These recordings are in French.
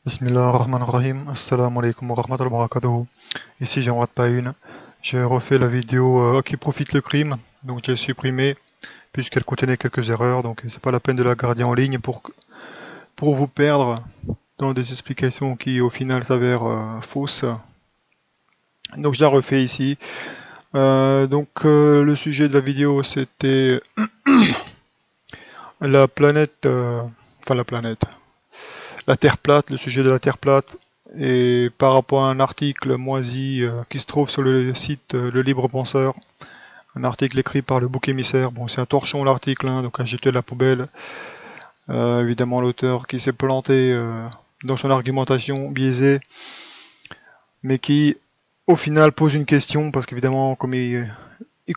Bismillahirrahmanirrahim. Assalamu alaikum wa rahmatullahi wa barakatuh. Ici, j'en rate pas une. J'ai refait la vidéo à qui profite le crime. Donc, j'ai supprimé puisqu'elle contenait quelques erreurs. Donc, c'est pas la peine de la garder en ligne pour vous perdre dans des explications qui, au final, s'avèrent fausses. Donc, je la refais ici. Le sujet de la vidéo, c'était la planète, la Terre plate, le sujet de la Terre plate, et par rapport à un article moisi qui se trouve sur le site Le Libre Penseur, un article écrit par le bouc émissaire. Bon, c'est un torchon l'article, hein, donc à jeter à la poubelle. Évidemment, l'auteur qui s'est planté dans son argumentation biaisée, mais qui, au final, pose une question, parce qu'évidemment, comme il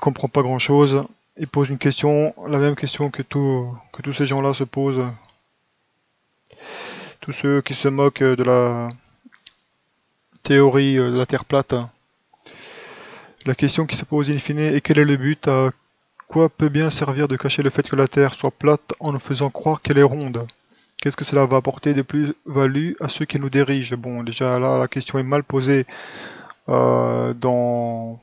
comprend pas grand-chose, il pose une question, la même question que tous ces gens-là se posent. Tous ceux qui se moquent de la théorie de la Terre plate. La question qui se pose in fine est quel est le but? À quoi peut bien servir de cacher le fait que la Terre soit plate en nous faisant croire qu'elle est ronde? Qu'est-ce que cela va apporter de plus-value à ceux qui nous dirigent? Bon, déjà là, la question est mal posée dans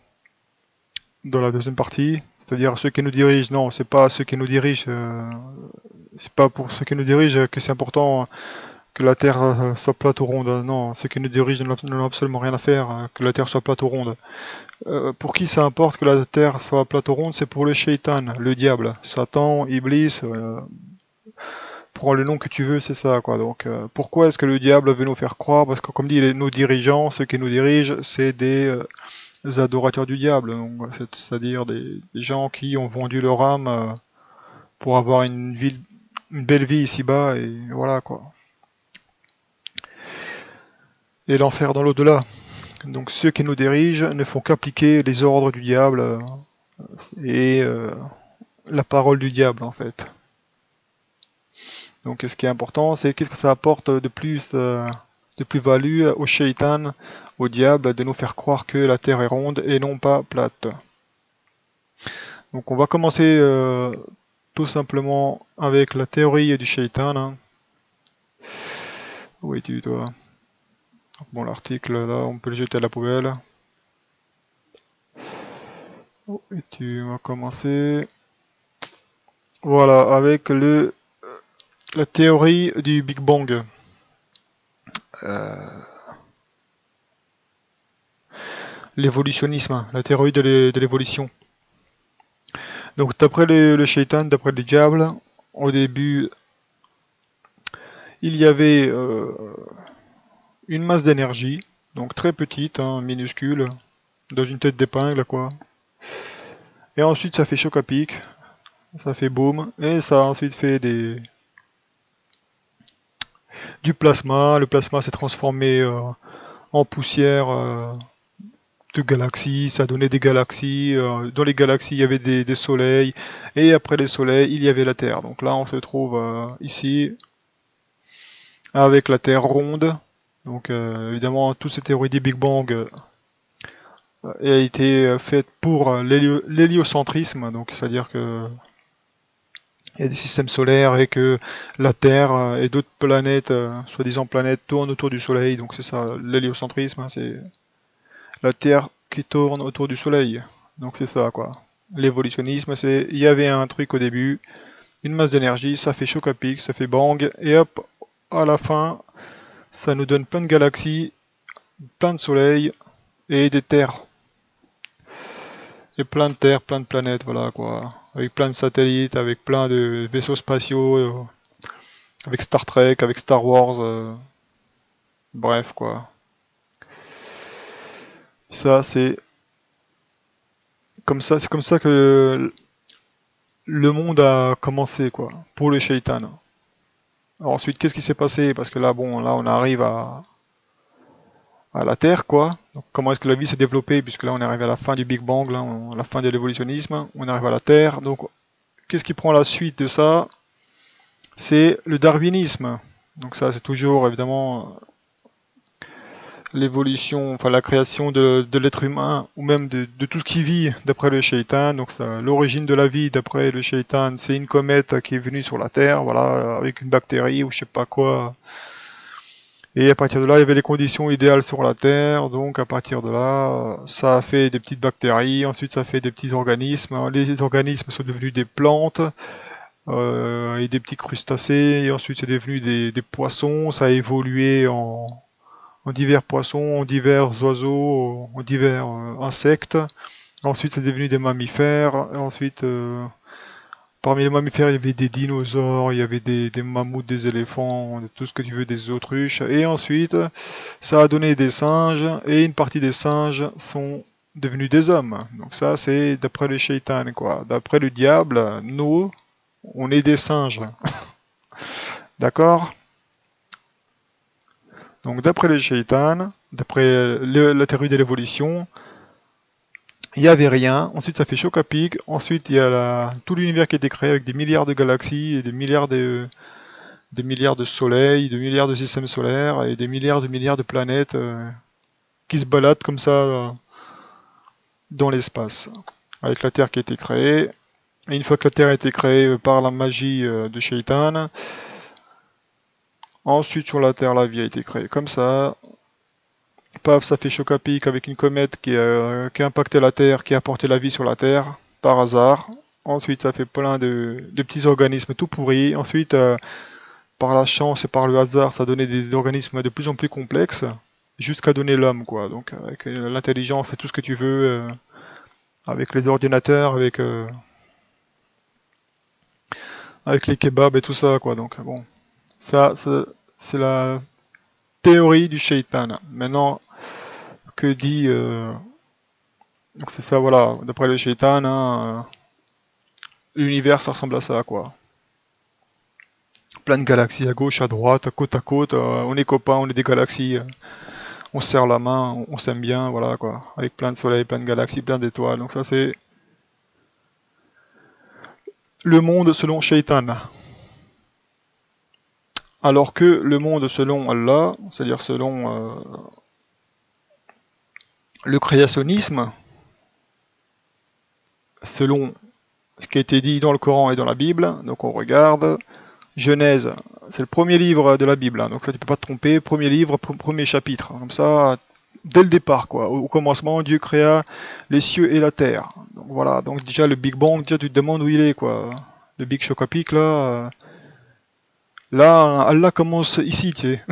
la deuxième partie, c'est-à-dire ceux qui nous dirigent. Non, c'est pas ceux qui nous dirigent. C'est pas pour ceux qui nous dirigent que c'est important que la Terre soit plate ou ronde. Non, ceux qui nous dirigent n'ont absolument rien à faire que la Terre soit plate ou ronde. Pour qui ça importe que la Terre soit plate ou ronde? C'est pour le shaitan, le diable. Satan, Iblis, prends le nom que tu veux, c'est ça, quoi. Donc, pourquoi est-ce que le diable veut nous faire croire? Parce que, comme dit nos dirigeants, ceux qui nous dirigent, c'est des adorateurs du diable. C'est-à-dire des gens qui ont vendu leur âme pour avoir une belle vie ici-bas, et voilà, quoi. Et l'enfer dans l'au-delà. Donc ceux qui nous dirigent ne font qu'appliquer les ordres du diable et la parole du diable en fait. Donc ce qui est important, c'est qu'est-ce que ça apporte de plus-value au shaitan, au diable, de nous faire croire que la terre est ronde et non pas plate. Donc on va commencer tout simplement avec la théorie du shaitan. Hein. Où es-tu toi? Bon, l'article là, on peut le jeter à la poubelle. Où es-tu? On va commencer. Voilà, avec la théorie du Big Bang. L'évolutionnisme, la théorie de l'évolution. Donc d'après le shaitan, d'après le diable, au début, il y avait une masse d'énergie, donc très petite, hein, minuscule, dans une tête d'épingle, quoi. Et ensuite, ça fait choc à pic, ça fait boum, et ça a ensuite fait du plasma. Le plasma s'est transformé en poussière de galaxies, ça donnait des galaxies. Dans les galaxies, il y avait des soleils, et après les soleils, il y avait la Terre. Donc là, on se trouve ici avec la Terre ronde. Donc évidemment, toutes ces théories des Big Bang a été faite pour l'héliocentrisme, donc c'est-à-dire que il y a des systèmes solaires et que la Terre et d'autres planètes, soi-disant planètes, tournent autour du Soleil. Donc c'est ça, l'héliocentrisme, hein, c'est la Terre qui tourne autour du Soleil. Donc c'est ça, quoi. L'évolutionnisme, c'est il y avait un truc au début, une masse d'énergie, ça fait choc à pic, ça fait bang, et hop, à la fin, ça nous donne plein de galaxies, plein de soleils et des terres. Et plein de terres, plein de planètes, voilà quoi. Avec plein de satellites, avec plein de vaisseaux spatiaux, avec Star Trek, avec Star Wars, bref quoi. Ça c'est c'est comme ça que le monde a commencé quoi, pour le shaitan. Alors ensuite, qu'est-ce qui s'est passé? Parce que là, bon, là on arrive à la Terre quoi. Donc comment est-ce que la vie s'est développée? Puisque là on est arrivé à la fin du Big Bang, là, à la fin de l'évolutionnisme, on arrive à la Terre. Donc qu'est-ce qui prend la suite de ça? C'est le darwinisme. Donc ça c'est toujours évidemment l'évolution, enfin la création de l'être humain, ou même de tout ce qui vit d'après le shaitan. Donc l'origine de la vie d'après le shaitan, c'est une comète qui est venue sur la Terre, voilà, avec une bactérie ou je sais pas quoi. Et à partir de là, il y avait les conditions idéales sur la Terre. Donc à partir de là, ça a fait des petites bactéries. Ensuite, ça a fait des petits organismes. Les organismes sont devenus des plantes et des petits crustacés. Et ensuite, c'est devenu des poissons. Ça a évolué en divers poissons, en divers oiseaux, en divers insectes. Ensuite, c'est devenu des mammifères. Et ensuite, parmi les mammifères, il y avait des dinosaures, il y avait des mammouths, des éléphants, tout ce que tu veux, des autruches. Et ensuite, ça a donné des singes. Et une partie des singes sont devenus des hommes. Donc ça, c'est d'après le shaitan, quoi. D'après le diable, nous, on est des singes. D'accord? Donc d'après le shaitan, d'après la théorie de l'évolution, il n'y avait rien. Ensuite, ça fait choc à pic. Ensuite, il y a tout l'univers qui a été créé avec des milliards de galaxies et des milliards de soleils, des milliards de systèmes solaires et des milliards de planètes qui se baladent comme ça dans l'espace. Avec la Terre qui a été créée. Et une fois que la Terre a été créée par la magie de Shaitan, ensuite sur la Terre, la vie a été créée comme ça. Paf, ça fait choc à pic avec une comète qui a impacté la Terre, qui a apporté la vie sur la Terre, par hasard. Ensuite, ça fait plein de petits organismes tout pourris. Ensuite, par la chance et par le hasard, ça a donné des organismes de plus en plus complexes, jusqu'à donner l'homme, quoi. Donc, avec l'intelligence et tout ce que tu veux, avec les ordinateurs, avec les kebabs et tout ça, quoi. Donc, bon, ça c'est la théorie du shaitan. Maintenant, que dit... donc c'est ça, voilà, d'après le shaitan, hein, l'univers, ça ressemble à ça, quoi. Plein de galaxies à gauche, à droite, côte à côte, on est copains, on est des galaxies, on se serre la main, on s'aime bien, voilà, quoi. Avec plein de soleils, plein de galaxies, plein d'étoiles. Donc ça, c'est le monde selon shaitan. Alors que le monde selon Allah, c'est-à-dire selon le créationnisme, selon ce qui a été dit dans le Coran et dans la Bible, donc on regarde Genèse, c'est le premier livre de la Bible, hein, donc là tu peux pas te tromper, premier livre, premier chapitre, comme ça, dès le départ, quoi. Au commencement, Dieu créa les cieux et la terre. Donc voilà, donc déjà le Big Bang, déjà tu te demandes où il est, quoi. Le Big Chocapic, là, Allah commence ici, tu sais.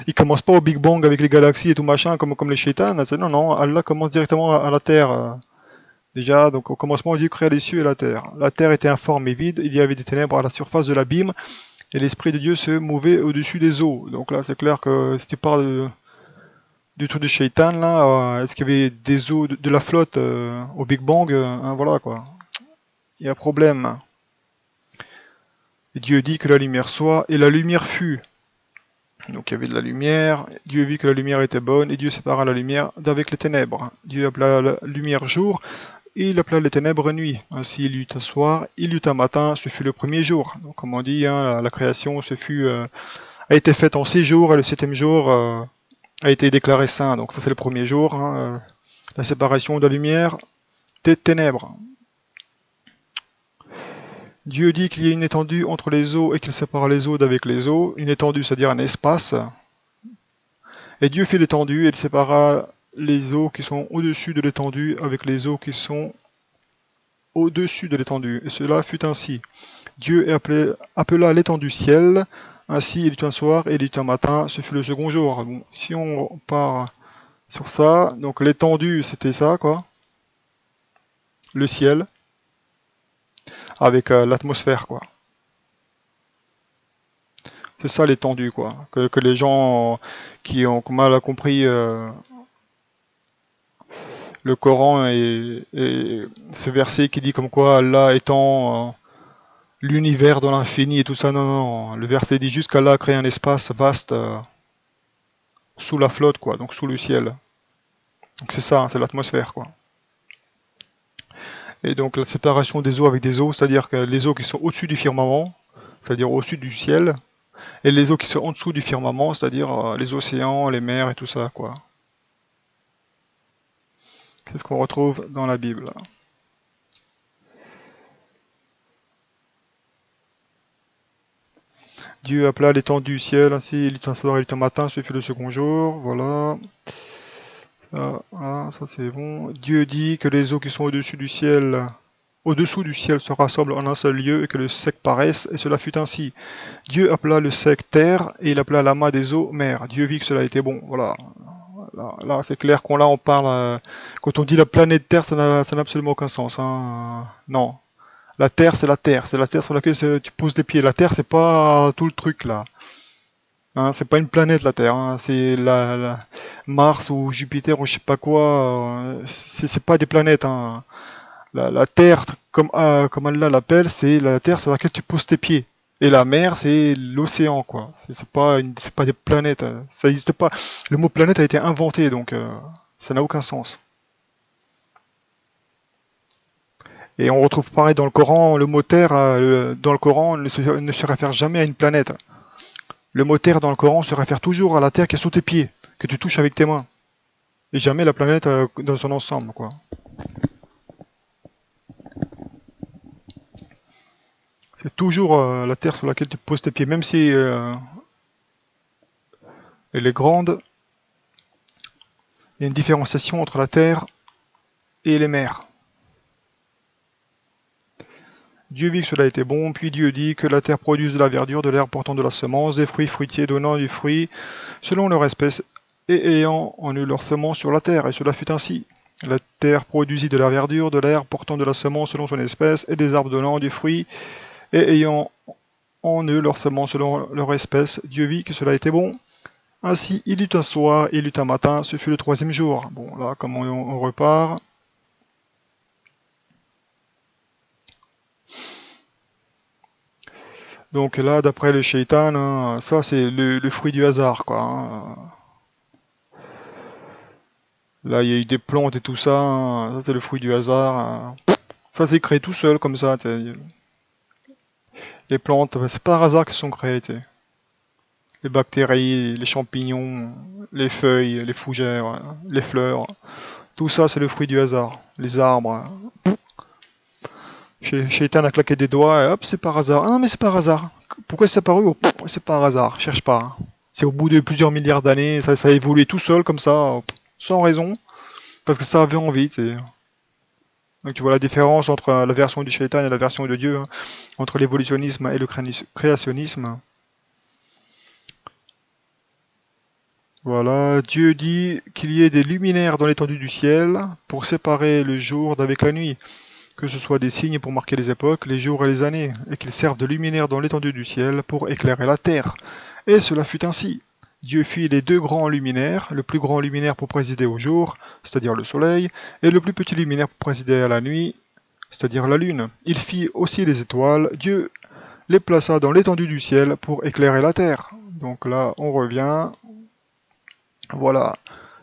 Il commence pas au Big Bang avec les galaxies et tout machin, comme les shaytans. Non, non, Allah commence directement à la terre. Déjà, donc au commencement, Dieu créa les cieux et la terre. La terre était informe et vide, il y avait des ténèbres à la surface de l'abîme, et l'Esprit de Dieu se mouvait au-dessus des eaux. Donc là, c'est clair que si tu parles du truc de Shaitan, là, est-ce qu'il y avait des eaux, de la flotte au Big Bang, hein, voilà quoi. Il y a un problème. Et Dieu dit que la lumière soit, et la lumière fut. Donc il y avait de la lumière, Dieu vit que la lumière était bonne, et Dieu sépara la lumière d'avec les ténèbres. Dieu appela la lumière jour, et il appela les ténèbres nuit. Ainsi il y eut un soir, il y eut un matin, ce fut le premier jour. Donc comme on dit, hein, la création a été faite en 6 jours, et le 7e jour a été déclaré saint. Donc ça c'est le premier jour, hein, la séparation de la lumière des ténèbres. Dieu dit qu'il y a une étendue entre les eaux et qu'il sépare les eaux d'avec les eaux. Une étendue, c'est-à-dire un espace. Et Dieu fit l'étendue et il sépara les eaux qui sont au-dessus de l'étendue avec les eaux qui sont au-dessus de l'étendue. Et cela fut ainsi. Dieu appela l'étendue ciel. Ainsi il y eut un soir et il y eut un matin. Ce fut le second jour. Bon, si on part sur ça, donc l'étendue c'était ça, quoi. Le ciel. Avec l'atmosphère, quoi. C'est ça l'étendue, quoi. Que les gens qui ont mal compris le Coran et ce verset qui dit comme quoi Allah étend l'univers dans l'infini et tout ça, non, non. Le verset dit juste qu'Allah a créé un espace vaste sous la flotte, quoi, donc sous le ciel. Donc c'est ça, c'est l'atmosphère, quoi. Et donc la séparation des eaux avec des eaux, c'est-à-dire que les eaux qui sont au-dessus du firmament, c'est-à-dire au-dessus du ciel, et les eaux qui sont en dessous du firmament, c'est-à-dire les océans, les mers et tout ça, quoi. C'est ce qu'on retrouve dans la Bible. Dieu appela l'étendue du ciel, ainsi il eut un soir et il eut un matin, ce fut le second jour, voilà. Voilà, ça c'est bon. Dieu dit que les eaux qui sont au-dessous du ciel se rassemblent en un seul lieu et que le sec paraisse, et cela fut ainsi. Dieu appela le sec terre, et il appela l'amas des eaux mer. Dieu vit que cela était bon, voilà. Là, c'est clair qu'on là on parle, quand on dit la planète Terre, ça n'a absolument aucun sens, hein. Non. La Terre, c'est la Terre sur laquelle tu poses les pieds. La Terre, c'est pas tout le truc là. Hein, c'est pas une planète la Terre, hein, c'est Mars ou Jupiter ou je sais pas quoi. C'est pas des planètes. Hein. La Terre, comme Allah l'appelle, c'est la Terre sur laquelle tu poses tes pieds. Et la mer, c'est l'océan, quoi. C'est pas des planètes. Ça n'existe pas. Le mot planète a été inventé, donc ça n'a aucun sens. Et on retrouve pareil dans le Coran, le mot terre, dans le Coran, ne se réfère jamais à une planète. Le mot terre dans le Coran se réfère toujours à la terre qui est sous tes pieds, que tu touches avec tes mains. Et jamais la planète dans son ensemble, quoi. C'est toujours la terre sur laquelle tu poses tes pieds, même si elle est grande. Il y a une différenciation entre la terre et les mers. Dieu vit que cela était bon, puis Dieu dit que la terre produise de la verdure, de l'herbe portant de la semence, des fruits fruitiers donnant du fruit, selon leur espèce, et ayant en eux leur semence sur la terre, et cela fut ainsi. La terre produisit de la verdure, de l'herbe portant de la semence selon son espèce, et des arbres donnant du fruit, et ayant en eux leur semence selon leur espèce. Dieu vit que cela était bon. Ainsi, il eut un soir, il eut un matin, ce fut le troisième jour. Bon, là, comme on repart. Donc là, d'après le shaitan, hein, ça c'est le fruit du hasard, quoi. Hein. Là, il y a eu des plantes et tout ça, hein, ça c'est le fruit du hasard. Hein. Ça s'est créé tout seul, comme ça. Les plantes, c'est pas par hasard qu'elles sont créées. T'sais. Les bactéries, les champignons, les feuilles, les fougères, les fleurs, tout ça c'est le fruit du hasard. Les arbres. Shaitan a claqué des doigts et hop, c'est par hasard. Ah non, mais c'est par hasard. Pourquoi c'est apparu? Oh, c'est par hasard. Cherche pas. C'est au bout de plusieurs milliards d'années, ça a évolué tout seul comme ça, sans raison, parce que ça avait envie. T'sais. Donc tu vois la différence entre la version du Shaitan et la version de Dieu, hein, entre l'évolutionnisme et le créationnisme. Voilà, Dieu dit qu'il y ait des luminaires dans l'étendue du ciel pour séparer le jour d'avec la nuit, que ce soit des signes pour marquer les époques, les jours et les années, et qu'ils servent de luminaires dans l'étendue du ciel pour éclairer la terre. Et cela fut ainsi. Dieu fit les deux grands luminaires, le plus grand luminaire pour présider au jour, c'est-à-dire le soleil, et le plus petit luminaire pour présider à la nuit, c'est-à-dire la lune. Il fit aussi les étoiles. Dieu les plaça dans l'étendue du ciel pour éclairer la terre. Donc là, on revient. Voilà,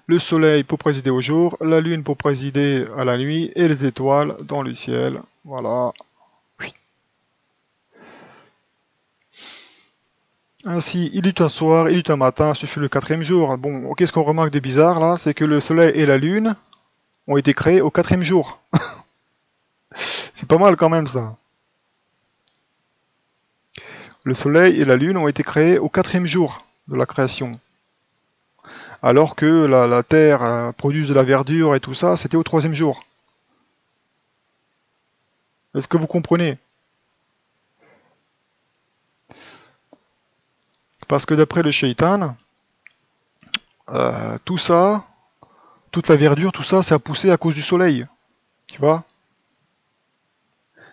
le soleil pour présider au jour, la lune pour présider à la nuit, et les étoiles dans le ciel. Voilà. Oui. Ainsi, il eut un soir, il eut un matin, ce fut le quatrième jour. Bon, qu'est-ce qu'on remarque de bizarre là? C'est que le soleil et la lune ont été créés au quatrième jour. C'est pas mal quand même ça. Le soleil et la lune ont été créés au quatrième jour de la création. Alors que la terre produise de la verdure et tout ça, c'était au troisième jour. Est-ce que vous comprenez? Parce que d'après le shaitan, tout ça, toute la verdure, tout ça, ça a poussé à cause du soleil. Tu vois?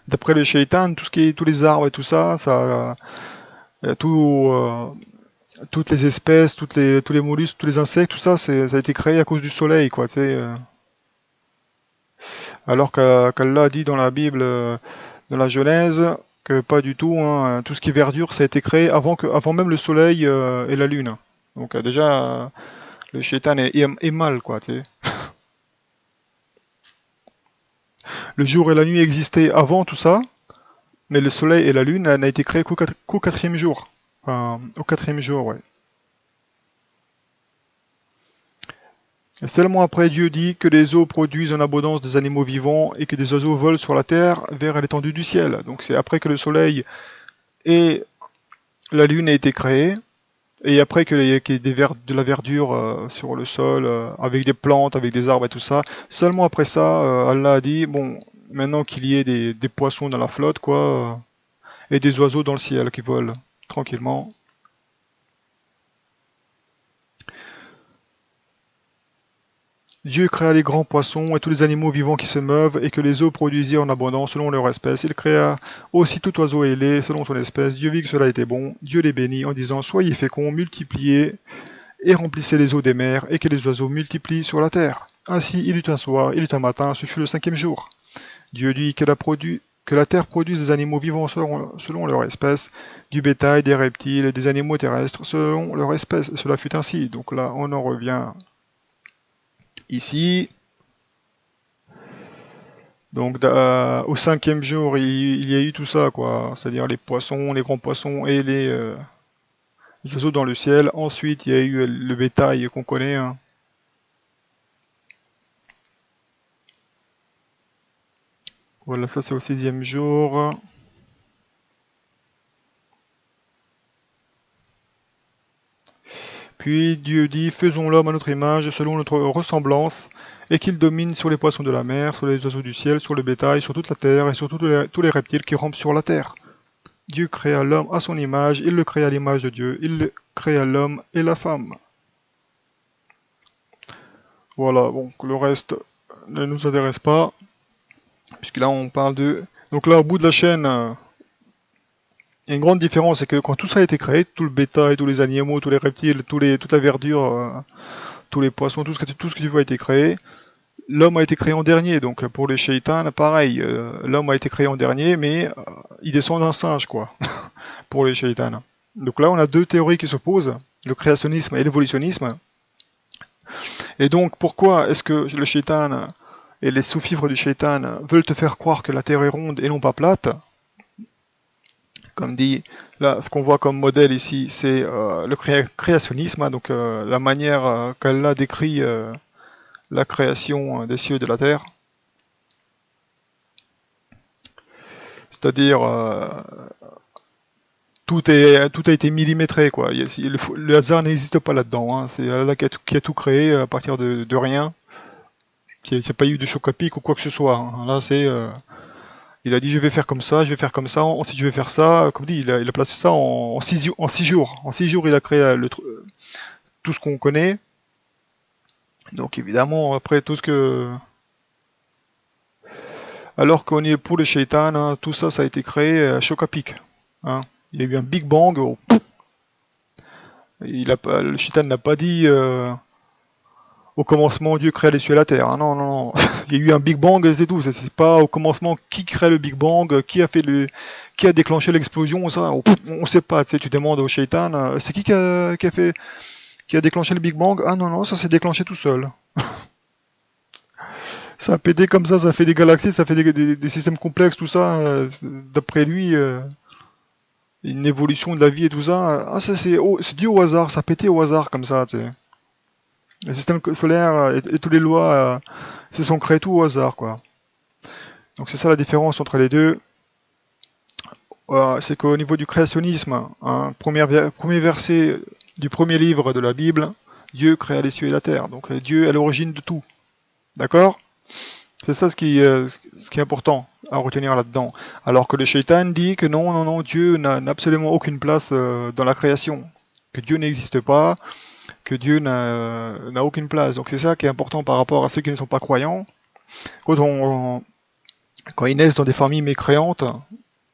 D'après le shaitan, tout ce qui est, tous les arbres et tout ça, tout, toutes les espèces, tous les mollusques, tous les insectes, tout ça, ça a été créé à cause du soleil, quoi. Alors qu'Allah dit dans la Bible, dans la Genèse, que pas du tout, hein, tout ce qui est verdure, ça a été créé avant même le soleil et la lune. Donc déjà, le shaitan est mal, quoi. T'sais. Le jour et la nuit existaient avant tout ça, mais le soleil et la lune n'a été créé qu'au quatrième jour. Enfin, au quatrième jour, ouais. Et seulement après Dieu dit que les eaux produisent en abondance des animaux vivants et que des oiseaux volent sur la terre vers l'étendue du ciel. Donc c'est après que le soleil et la Lune a été créée, et après qu'il y ait de la verdure sur le sol, avec des plantes, avec des arbres et tout ça, seulement après ça, Allah a dit, bon, maintenant qu'il y ait des poissons dans la flotte, quoi, et des oiseaux dans le ciel qui volent tranquillement. Dieu créa les grands poissons et tous les animaux vivants qui se meuvent et que les eaux produisaient en abondance selon leur espèce. Il créa aussi tout oiseau ailé selon son espèce. Dieu vit que cela était bon. Dieu les bénit en disant, soyez féconds, multipliez et remplissez les eaux des mers et que les oiseaux multiplient sur la terre. Ainsi il eut un soir, il eut un matin, ce fut le 5e jour. Dieu dit que la terre produise des animaux vivants selon leur espèce, du bétail, des reptiles et des animaux terrestres selon leur espèce. Cela fut ainsi. Donc là, on en revient ici. Donc au 5e jour, il y a eu tout ça, quoi. C'est-à-dire les poissons, les grands poissons et les oiseaux dans le ciel. Ensuite, il y a eu le bétail qu'on connaît, hein. Voilà, ça c'est au 6e jour. Puis Dieu dit, faisons l'homme à notre image, selon notre ressemblance, et qu'il domine sur les poissons de la mer, sur les oiseaux du ciel, sur le bétail, sur toute la terre, et sur tous les reptiles qui rampent sur la terre. Dieu créa l'homme à son image, il le créa à l'image de Dieu, il créa l'homme et la femme. Voilà, donc le reste ne nous intéresse pas, puisque là on parle de... Donc là au bout de la chaîne, il y a une grande différence, c'est que quand tout ça a été créé, tout le bétail, tous les animaux, tous les reptiles, toute la verdure, tous les poissons, tout ce que tu vois a été créé, l'homme a été créé en dernier. Donc pour les shaitans, pareil, l'homme a été créé en dernier, mais il descend d'un singe, quoi, pour les shaitans. Donc là on a deux théories qui s'opposent, le créationnisme et l'évolutionnisme. Et donc pourquoi est-ce que le shaitan et les sous-fifres du shaitan veulent te faire croire que la Terre est ronde et non pas plate? Comme dit, là, ce qu'on voit comme modèle ici, c'est le créationnisme, hein, donc la manière qu'Allah décrit la création des cieux et de la terre. C'est-à-dire, tout a été millimétré, quoi. Le hasard n'existe pas là-dedans, hein. C'est Allah qui a tout créé à partir de rien. C'est pas eu de choc à pic ou quoi que ce soit, hein. Là, il a dit je vais faire comme ça, je vais faire comme ça, ensuite je vais faire ça. Comme dit, il a placé ça en 6 jours. En 6 jours, il a créé tout ce qu'on connaît. Donc évidemment, après tout ce que... Alors qu'on est pour les shaitans, hein, tout ça, ça a été créé à choc à pic, hein. Il y a eu un Big Bang. Le shaitan n'a pas dit au commencement Dieu créa les cieux et la terre, hein. Non, non, non. Il y a eu un Big Bang et c'est tout. C'est pas au commencement qui crée le Big Bang, qui a déclenché l'explosion, ça. On sait pas. Tu sais, tu demandes au shaitan, c'est qui a déclenché le Big Bang? Ah non, non, ça s'est déclenché tout seul. Ça a pété comme ça fait des galaxies, ça fait des systèmes complexes, tout ça. D'après lui, une évolution de la vie et tout ça. Ah, ça c'est dû au hasard, ça a pété au hasard comme ça, tu sais. Le système solaire et toutes les lois se sont créés tout au hasard, quoi. Donc c'est ça la différence entre les deux. C'est qu'au niveau du créationnisme, hein, premier verset du premier livre de la Bible, Dieu créa les cieux et la terre. Donc Dieu est à l'origine de tout. D'accord? C'est ça ce qui est important à retenir là-dedans. Alors que le shaitan dit que non, non, non, Dieu n'a absolument aucune place dans la création. Que Dieu n'existe pas, que Dieu n'a aucune place. Donc c'est ça qui est important par rapport à ceux qui ne sont pas croyants. Quand ils naissent dans des familles mécréantes,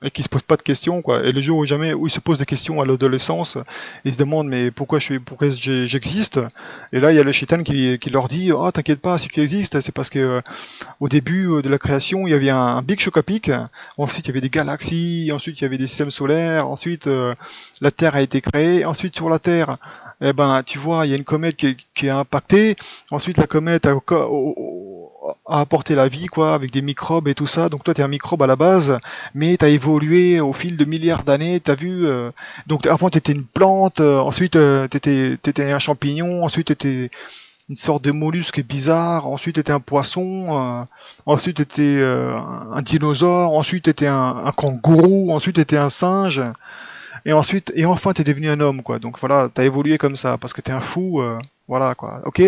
et qui se posent pas de questions, quoi. Et le jour où ils se posent des questions à l'adolescence, ils se demandent mais pourquoi j'existe? Et là il y a le shaitan qui leur dit oh t'inquiète pas, si tu existes, c'est parce que au début de la création il y avait un big choc à pic, ensuite il y avait des galaxies, ensuite il y avait des systèmes solaires, ensuite la Terre a été créée, ensuite sur la Terre, eh ben tu vois il y a une comète qui a impacté, ensuite la comète a apporté la vie, quoi, avec des microbes et tout ça. Donc toi t'es un microbe à la base, mais t'as évolué au fil de milliards d'années, t'as vu, donc avant t'étais une plante, ensuite t'étais un champignon, ensuite t'étais une sorte de mollusque bizarre, ensuite t'étais un poisson, ensuite t'étais un dinosaure, ensuite t'étais un kangourou, ensuite t'étais un singe, et enfin t'es devenu un homme, quoi. Donc voilà, t'as évolué comme ça, parce que t'es un fou, voilà, quoi. Ok?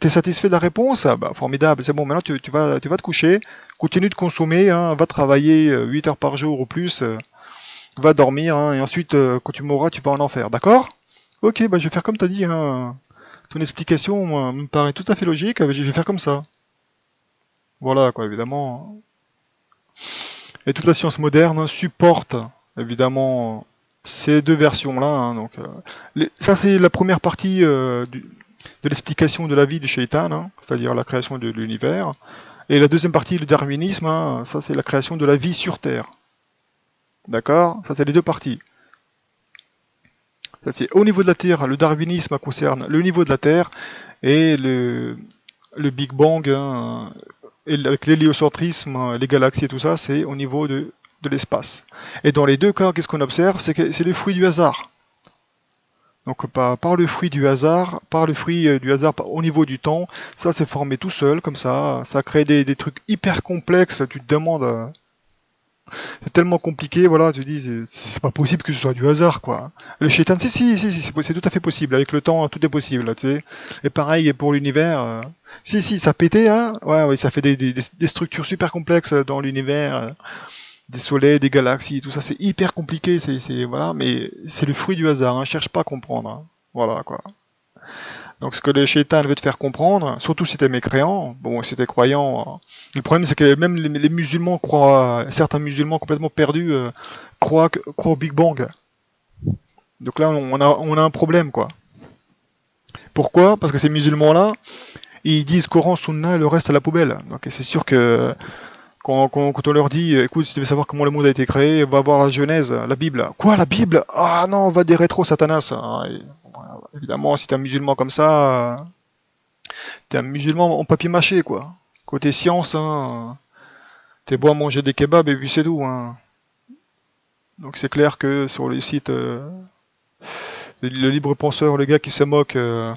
T'es satisfait de la réponse? Ah, bah, formidable, c'est bon, maintenant tu vas te coucher, continue de consommer, hein, va travailler 8 heures par jour ou plus, va dormir, hein, et ensuite, quand tu mourras, tu vas en enfer, d'accord? Ok, bah je vais faire comme t'as dit, hein. Ton explication moi, me paraît tout à fait logique, je vais faire comme ça. Voilà, quoi, évidemment. Et toute la science moderne supporte, évidemment, ces deux versions-là, hein, donc, ça, c'est la première partie de l'explication de la vie du Shaitan, hein, c'est-à-dire la création de l'univers. Et la deuxième partie, le darwinisme, hein, ça, c'est la création de la vie sur Terre. D'accord? Ça, c'est les deux parties. Ça, c'est au niveau de la Terre, le darwinisme concerne le niveau de la Terre et le Big Bang, hein, et avec l'héliocentrisme, les galaxies et tout ça, c'est au niveau de l'espace. Et dans les deux cas, qu'est-ce qu'on observe? C'est que c'est le fruit du hasard. Donc par le fruit du hasard, au niveau du temps, ça s'est formé tout seul, comme ça crée des trucs hyper complexes, tu te demandes, c'est tellement compliqué, voilà, tu dis, c'est pas possible que ce soit du hasard, quoi. Le shaitan, si, c'est tout à fait possible, avec le temps, tout est possible, tu sais. Et pareil pour l'univers, si, ça pétait, hein, ouais, ça fait des structures super complexes dans l'univers, des soleils, des galaxies, tout ça, c'est hyper compliqué, voilà, mais c'est le fruit du hasard, hein, cherche pas à comprendre, hein. Voilà, quoi. Donc ce que le shaitan veut te faire comprendre, surtout si t'es mécréant, bon si t'es croyant, le problème c'est que même les musulmans croient, certains musulmans complètement perdus croient au Big Bang. Donc là on a un problème quoi. Pourquoi? Parce que ces musulmans-là, ils disent Coran, Sunna et le reste à la poubelle. Donc c'est sûr que quand on leur dit, écoute, si tu veux savoir comment le monde a été créé, va voir la Genèse, la Bible. Quoi, la Bible? Ah non, on va des rétro Satanas. Ah, évidemment, si t'es un musulman comme ça, t'es un musulman en papier mâché, quoi. Côté science, hein, t'es beau à manger des kebabs et puis c'est tout, hein. Donc c'est clair que sur les sites, le libre penseur, le gars qui se moque de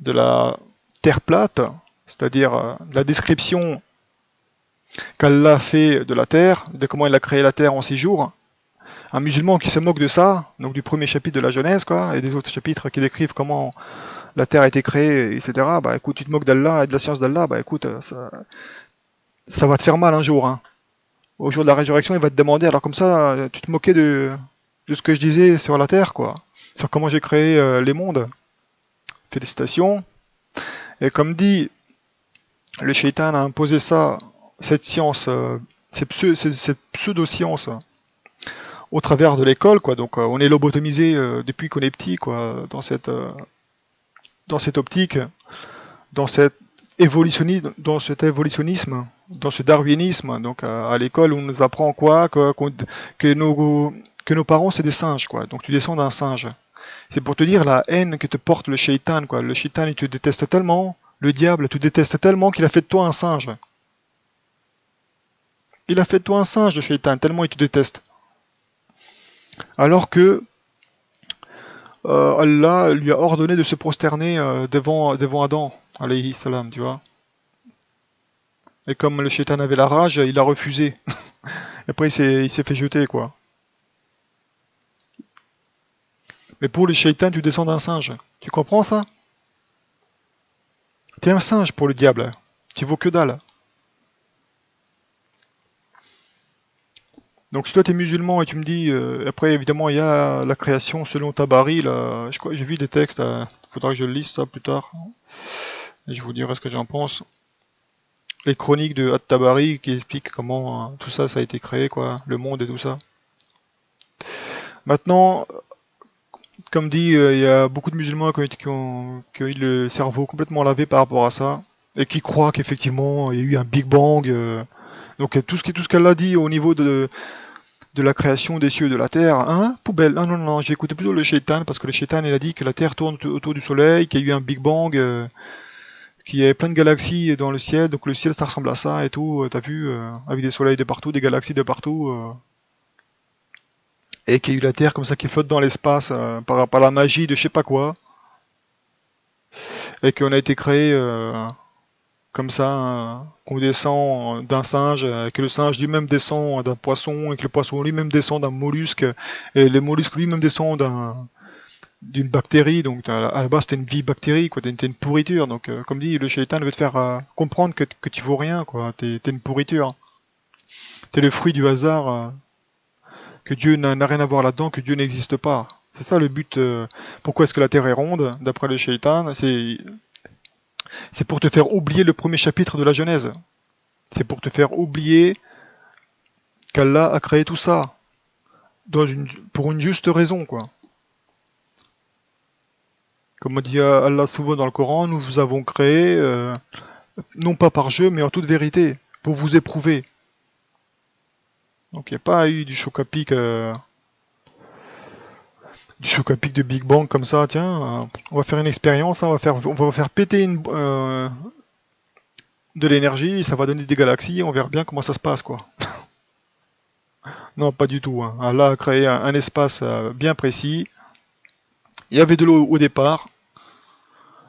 la terre plate, c'est-à-dire de la description qu'Allah fait de la terre, de comment il a créé la terre en 6 jours, un musulman qui se moque de ça, donc du premier chapitre de la Genèse, quoi, et des autres chapitres qui décrivent comment la terre a été créée, etc. Bah écoute, tu te moques d'Allah et de la science d'Allah, bah écoute, ça va te faire mal un jour, hein. Au jour de la résurrection, il va te demander, alors comme ça, tu te moquais de ce que je disais sur la terre, quoi, sur comment j'ai créé les mondes. Félicitations. Et comme dit, le shaitan a imposé ça, cette science, cette pseudo-science, au travers de l'école, quoi. Donc on est lobotomisé depuis qu'on est petit, quoi, dans cette optique, dans cet évolutionnisme, dans ce darwinisme. Donc à l'école, on nous apprend quoi, que nos parents c'est des singes, quoi. Donc tu descends d'un singe. C'est pour te dire la haine que te porte le shaitan, quoi. Le shaitan, il te déteste tellement, le diable te déteste tellement qu'il a fait de toi un singe. Il a fait de toi un singe, le shaitan, tellement il te déteste. Alors que Allah lui a ordonné de se prosterner devant Adam, alayhi salam, tu vois. Et comme le shaitan avait la rage, il a refusé. Et après, il s'est fait jeter, quoi. Mais pour le shaitan, tu descends d'un singe. Tu comprends ça? T'es un singe pour le diable. Tu vaux que dalle. Donc si toi t'es musulman et tu me dis, après évidemment il y a la création selon Tabari, là, j'ai vu des textes, faudra que je lise ça plus tard, et je vous dirai ce que j'en pense. Les chroniques de At-Tabari qui expliquent comment tout ça, ça a été créé, quoi, le monde et tout ça. Maintenant, comme dit, il y a beaucoup de musulmans qui ont eu le cerveau complètement lavé par rapport à ça, et qui croient qu'effectivement il y a eu un Big Bang. Donc tout ce qu'elle a dit au niveau de la création des cieux et de la terre, hein, poubelle. Non, j'ai écouté plutôt le shaitan, parce que le shaitan il a dit que la terre tourne autour du soleil, qu'il y a eu un Big Bang, qu'il y avait plein de galaxies dans le ciel, donc le ciel ça ressemble à ça et tout, t'as vu, avec des soleils de partout, des galaxies de partout, et qu'il y a eu la terre comme ça qui flotte dans l'espace par la magie de je sais pas quoi, et qu'on a été créé comme ça, qu'on descend d'un singe, que le singe lui-même descend d'un poisson, et que le poisson lui-même descend d'un mollusque, et le mollusque lui-même descend d'une bactérie, donc à la base c'était une vie bactérie, quoi, t'es une pourriture, donc comme dit, le shaitan veut te faire comprendre que tu vaux rien, quoi, t'es une pourriture, t'es le fruit du hasard, que Dieu n'a rien à voir là-dedans, que Dieu n'existe pas. C'est ça le but. Pourquoi est-ce que la Terre est ronde, d'après le shaitan? C'est pour te faire oublier le premier chapitre de la Genèse. C'est pour te faire oublier qu'Allah a créé tout ça pour une juste raison, quoi. Comme dit Allah souvent dans le Coran, nous vous avons créé, non pas par jeu, mais en toute vérité, pour vous éprouver. Donc il n'y a pas eu du choc à pic de Big Bang comme ça, tiens, on va faire une expérience, hein, on va faire péter de l'énergie, ça va donner des galaxies, on verra bien comment ça se passe, quoi. Non, pas du tout, hein. Allah a créé un espace bien précis, il y avait de l'eau au départ,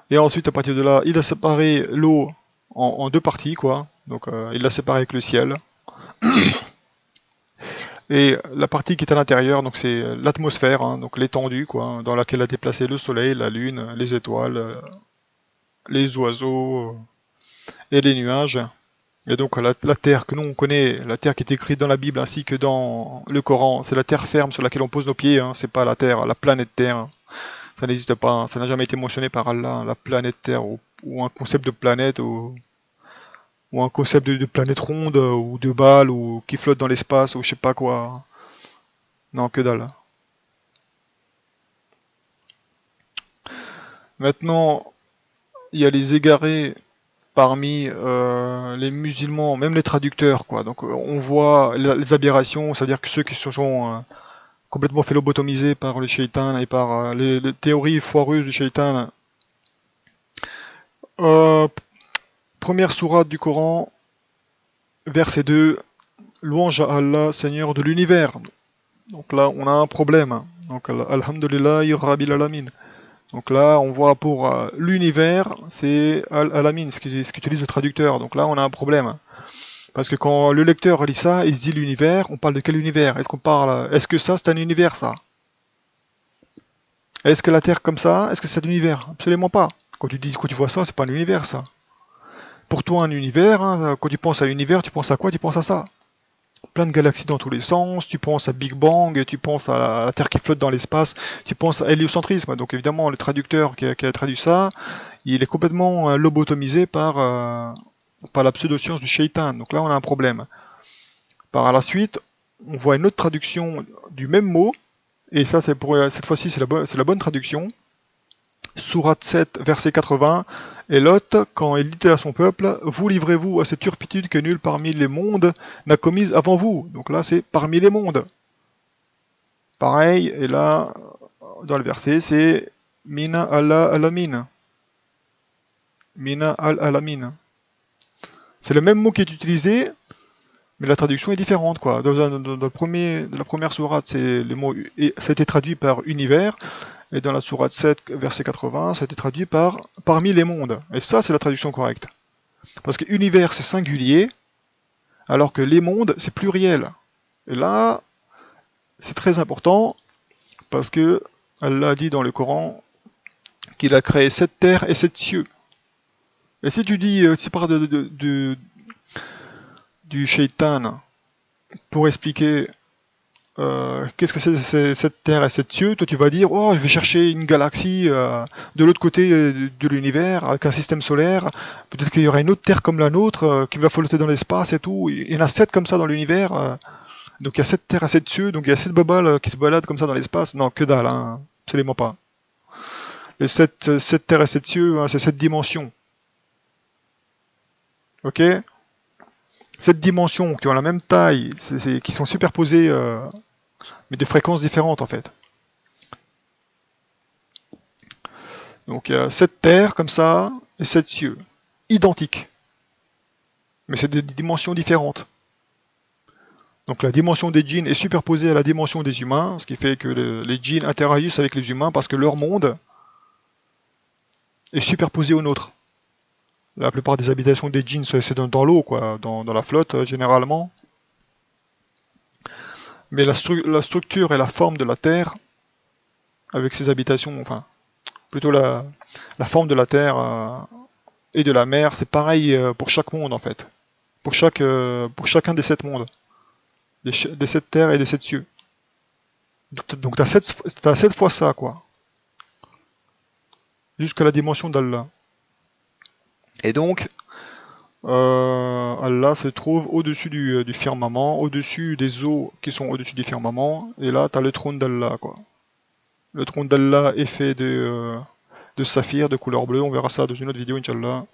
et ensuite à partir de là, il a séparé l'eau en deux parties, quoi. Donc il l'a séparé avec le ciel. Et la partie qui est à l'intérieur, donc c'est l'atmosphère, hein, donc l'étendue, quoi, dans laquelle a déplacé le soleil, la lune, les étoiles, les oiseaux et les nuages. Et donc la terre que nous on connaît, la terre qui est écrite dans la Bible ainsi que dans le Coran, c'est la terre ferme sur laquelle on pose nos pieds, hein, c'est pas la terre, la planète Terre. Hein. Ça n'existe pas, hein, ça n'a jamais été mentionné par Allah, hein, la planète Terre, ou un concept de planète, ou un concept de planète ronde, ou de balle, ou qui flotte dans l'espace, ou je sais pas quoi. Non, que dalle. Maintenant, il y a les égarés parmi les musulmans, même les traducteurs, quoi. Donc on voit les aberrations, c'est-à-dire que ceux qui se sont complètement fait lobotomiser par le shaitan et par les théories foireuses du shaitan. Euh, Première sourate du Coran, verset 2, louange à Allah, Seigneur de l'univers. Donc là, on a un problème. Donc Alhamdulillah, Rabbil Alamin. Donc là, on voit pour l'univers, c'est Al-Alamin, ce qu'utilise le traducteur. Donc là, on a un problème. Parce que quand le lecteur lit ça, il se dit l'univers, on parle de quel univers? Est-ce que ça, c'est un univers, ça? Est-ce que la Terre comme ça, est-ce que c'est un univers? Absolument pas. Quand tu vois ça, c'est pas un univers, ça. Pour toi, un univers, hein, quand tu penses à univers, tu penses à quoi? Tu penses à ça. Plein de galaxies dans tous les sens, tu penses à Big Bang, tu penses à la Terre qui flotte dans l'espace, tu penses à héliocentrisme. Donc évidemment, le traducteur qui a traduit ça, il est complètement lobotomisé par la pseudo-science du shaitan. Donc là, on a un problème. Par la suite, on voit une autre traduction du même mot, et ça, cette fois-ci, c'est la bonne traduction. Sourate 7, verset 80, et Lot, quand il dit à son peuple, vous livrez-vous à cette turpitude que nul parmi les mondes n'a commise avant vous. Donc là, c'est parmi les mondes. Pareil, et là, dans le verset, c'est Mina Allah alamin. Mina al-alamin. C'est le même mot qui est utilisé, mais la traduction est différente, quoi. Dans la première sourate, le mot ça a été traduit par univers, et dans la sourate 7, verset 80, ça a été traduit par parmi les mondes. Et ça, c'est la traduction correcte. Parce que univers, c'est singulier, alors que les mondes, c'est pluriel. Et là, c'est très important, parce que Allah dit dans le Coran qu'il a créé 7 terres et 7 cieux. Et si tu dis, si par du shaitan, pour expliquer qu'est-ce que c'est cette Terre et cette cieux, toi tu vas dire, oh, je vais chercher une galaxie de l'autre côté de l'univers, avec un système solaire, peut-être qu'il y aura une autre Terre comme la nôtre, qui va flotter dans l'espace et tout, il y en a 7 comme ça dans l'univers, donc il y a 7 terres et 7 cieux, donc il y a 7 babales qui se baladent comme ça dans l'espace, non, que dalle, hein, absolument pas. Les 7 terres et 7 cieux, hein, c'est 7 dimensions. Ok? 7 dimensions qui ont la même taille, qui sont superposées, mais de fréquences différentes en fait. Donc il y a 7 terres comme ça, et 7 cieux, identiques. Mais c'est des dimensions différentes. Donc la dimension des djinns est superposée à la dimension des humains, ce qui fait que les djinns interagissent avec les humains parce que leur monde est superposé au nôtre. La plupart des habitations des djinns, c'est dans l'eau, quoi, dans la flotte, généralement. Mais la structure et la forme de la Terre, avec ses habitations, enfin, plutôt la forme de la Terre et de la mer, c'est pareil pour chaque monde, en fait. Pour chacun des 7 mondes. Des 7 terres et des 7 cieux. Donc t'as 7 fois ça, quoi. Jusqu'à la dimension d'Allah. Et donc, Allah se trouve au-dessus du firmament, au-dessus des eaux qui sont au-dessus du firmament, et là t'as le trône d'Allah, quoi. Le trône d'Allah est fait de saphir, de couleur bleue, on verra ça dans une autre vidéo, Inch'Allah.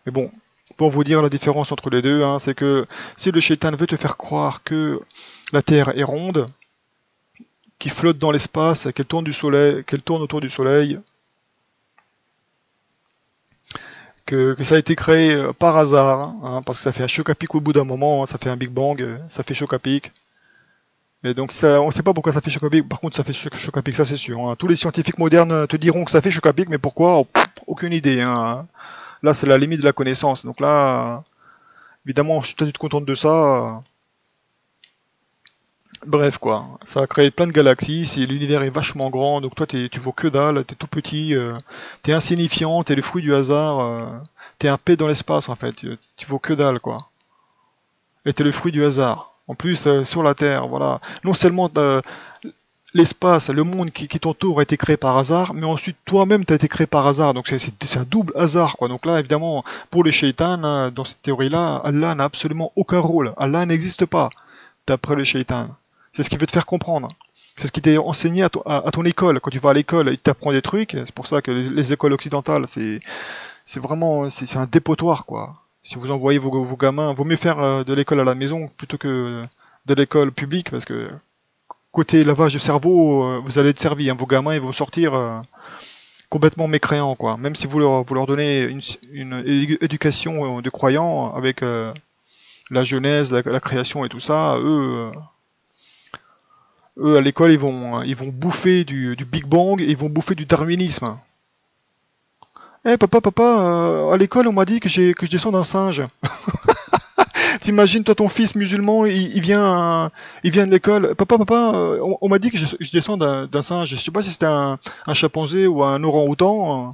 Mais bon, pour vous dire la différence entre les deux, hein, c'est que si le shaitan veut te faire croire que la Terre est ronde, qui flotte dans l'espace, qu'elle tourne qu'elle tourne autour du soleil, que ça a été créé par hasard, hein, parce que ça fait un choc à pic au bout d'un moment, hein, ça fait un Big Bang, ça fait choc à pic. Et donc ça, on ne sait pas pourquoi ça fait choc à pic, par contre ça fait choc à pic, ça c'est sûr. Hein. Tous les scientifiques modernes te diront que ça fait choc à pic, mais pourquoi? Oh, aucune idée. Hein. Là c'est la limite de la connaissance. Donc là, évidemment, si tu te contentes de ça, bref quoi, ça a créé plein de galaxies, l'univers est vachement grand, donc toi tu vaux que dalle, t'es tout petit, t'es insignifiant, t'es le fruit du hasard, t'es un P dans l'espace en fait, tu vaux que dalle quoi. Et t'es le fruit du hasard. En plus, sur la Terre, voilà. Non seulement l'espace, le monde qui t'entoure a été créé par hasard, mais ensuite toi-même t'as été créé par hasard, donc c'est un double hasard quoi. Donc là évidemment, pour les shaitans, hein, dans cette théorie-là, Allah n'a absolument aucun rôle, Allah n'existe pas, d'après le shaitan. C'est ce qu'il veut te faire comprendre. C'est ce qui t'est enseigné à ton école. Quand tu vas à l'école, il t'apprend des trucs. C'est pour ça que les écoles occidentales, c'est vraiment, c'est un dépotoir, quoi. Si vous envoyez vos gamins, vaut mieux faire de l'école à la maison plutôt que de l'école publique, parce que côté lavage de cerveau, vous allez être servi. Hein. Vos gamins, ils vont sortir complètement mécréants, quoi. Même si vous leur donnez une éducation de croyants avec la genèse, la création et tout ça, eux, à l'école, ils vont bouffer du Big Bang, et ils vont bouffer du darwinisme. Eh papa, à l'école on m'a dit que je descends d'un singe. T'imagines toi ton fils musulman, il vient de l'école. Papa, on m'a dit que je descends d'un singe. Je sais pas si c'était un chimpanzé ou un orang-outan.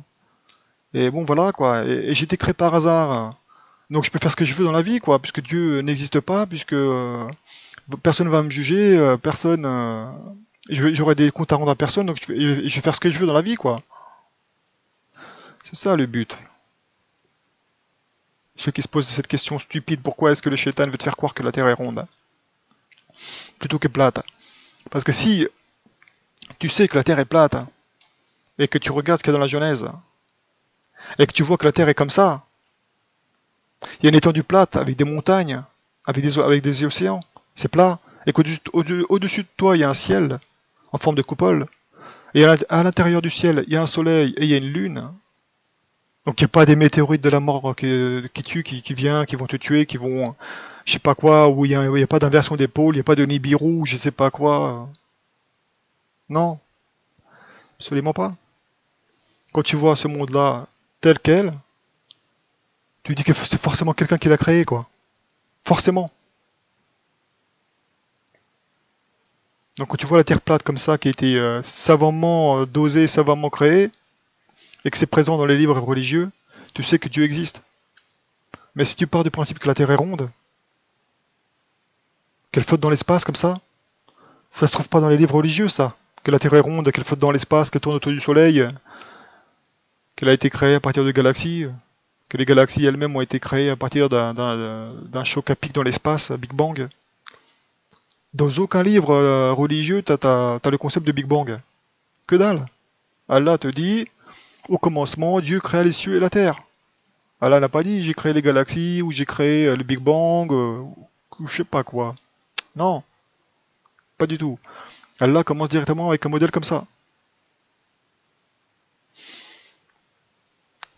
Et bon voilà quoi. Et j'ai été créé par hasard. Donc je peux faire ce que je veux dans la vie quoi, puisque Dieu n'existe pas, puisque personne va me juger, personne. J'aurai des comptes à rendre à personne, donc je vais faire ce que je veux dans la vie quoi. C'est ça le but. Ceux qui se posent cette question stupide, pourquoi est-ce que le shaitan veut te faire croire que la Terre est ronde plutôt que plate? Parce que si tu sais que la Terre est plate et que tu regardes ce qu'il y a dans la Genèse et que tu vois que la Terre est comme ça, il y a une étendue plate avec des montagnes, avec des océans, c'est plat, et qu'au-dessus de toi il y a un ciel en forme de coupole, et à l'intérieur du ciel il y a un soleil et il y a une lune. Donc il n'y a pas des météorites de la mort qui tuent, qui viennent, qui vont te tuer, qui vont, je sais pas quoi, où il y a pas d'inversion des pôles, il n'y a pas de Nibiru, je sais pas quoi. Non, absolument pas. Quand tu vois ce monde-là tel quel, tu dis que c'est forcément quelqu'un qui l'a créé, quoi. Forcément. Donc quand tu vois la Terre plate comme ça, qui a été savamment dosée, savamment créée, et que c'est présent dans les livres religieux, tu sais que Dieu existe. Mais si tu pars du principe que la Terre est ronde, qu'elle flotte dans l'espace comme ça se trouve pas dans les livres religieux, ça. Que la Terre est ronde, qu'elle flotte dans l'espace, qu'elle tourne autour du Soleil, qu'elle a été créée à partir de galaxies, que les galaxies elles-mêmes ont été créées à partir d'un choc à pic dans l'espace, Big Bang. Dans aucun livre religieux, t'as le concept de Big Bang. Que dalle. Allah te dit, au commencement, Dieu créa les cieux et la terre. Allah n'a pas dit, j'ai créé les galaxies, ou j'ai créé le Big Bang, ou je sais pas quoi. Non, pas du tout. Allah commence directement avec un modèle comme ça.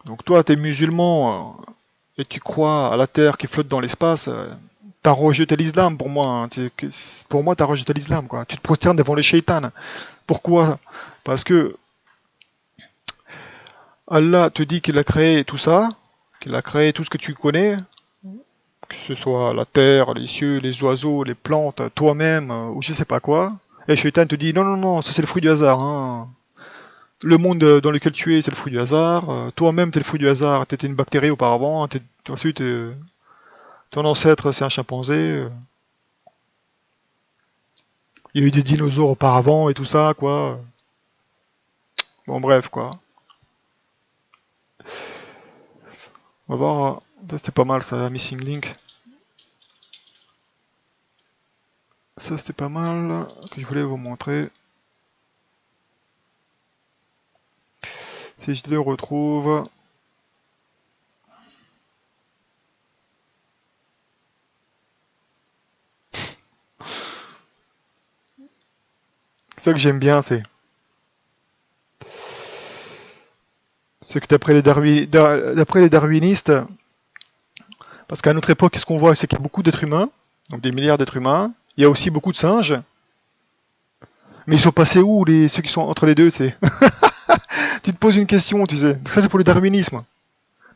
Donc toi, t'es musulman, et tu crois à la terre qui flotte dans l'espace, t'as rejeté l'islam pour moi. Hein. Pour moi, t'as rejeté l'islam, quoi. Tu te prosternes devant les shaitans. Pourquoi? Parce que Allah te dit qu'il a créé tout ça, qu'il a créé tout ce que tu connais, que ce soit la terre, les cieux, les oiseaux, les plantes, toi-même, ou je sais pas quoi. Et Shaitan te dit non, non, non, ça c'est le fruit du hasard. Hein. Le monde dans lequel tu es, c'est le fruit du hasard. Toi-même, t'es le fruit du hasard. T'étais une bactérie auparavant. Ensuite, ton ancêtre, c'est un chimpanzé. Il y a eu des dinosaures auparavant et tout ça, quoi. Bon, bref, quoi. On va voir. Ça, c'était pas mal, ça, Missing Link. Ça, c'était pas mal, que je voulais vous montrer. Si je le retrouve... C'est ça que j'aime bien, c'est que d'après les darwinistes, parce qu'à notre époque, ce qu'on voit, c'est qu'il y a beaucoup d'êtres humains, donc des milliards d'êtres humains. Il y a aussi beaucoup de singes. Mais ils sont passés où, ceux qui sont entre les deux, c'est Tu te poses une question, tu sais. Ça, c'est pour le darwinisme.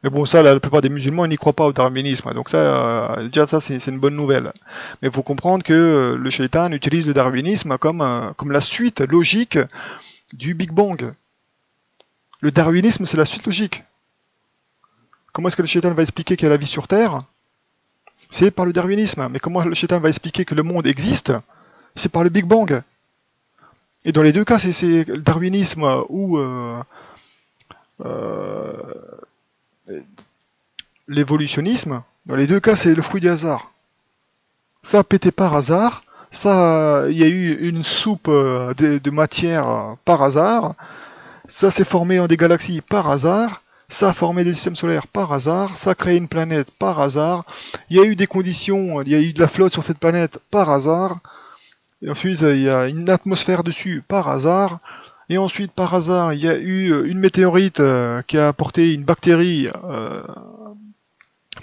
Mais bon, ça, la plupart des musulmans, ils n'y croient pas au darwinisme. Donc ça, déjà, ça, c'est une bonne nouvelle. Mais il faut comprendre que le shaitan utilise le darwinisme comme la suite logique du Big Bang. Le darwinisme, c'est la suite logique. Comment est-ce que le shaitan va expliquer qu'il y a la vie sur Terre? C'est par le darwinisme. Mais comment le shaitan va expliquer que le monde existe? C'est par le Big Bang. Et dans les deux cas, c'est le darwinisme ou euh, l'évolutionnisme. Dans les deux cas, c'est le fruit du hasard. Ça a pété par hasard. Ça, il y a eu une soupe de matière par hasard. Ça s'est formé en des galaxies par hasard. Ça a formé des systèmes solaires par hasard. Ça a créé une planète par hasard. Il y a eu des conditions, il y a eu de la flotte sur cette planète par hasard. Et ensuite, il y a une atmosphère dessus par hasard. Et ensuite, par hasard, il y a eu une météorite qui a apporté une bactérie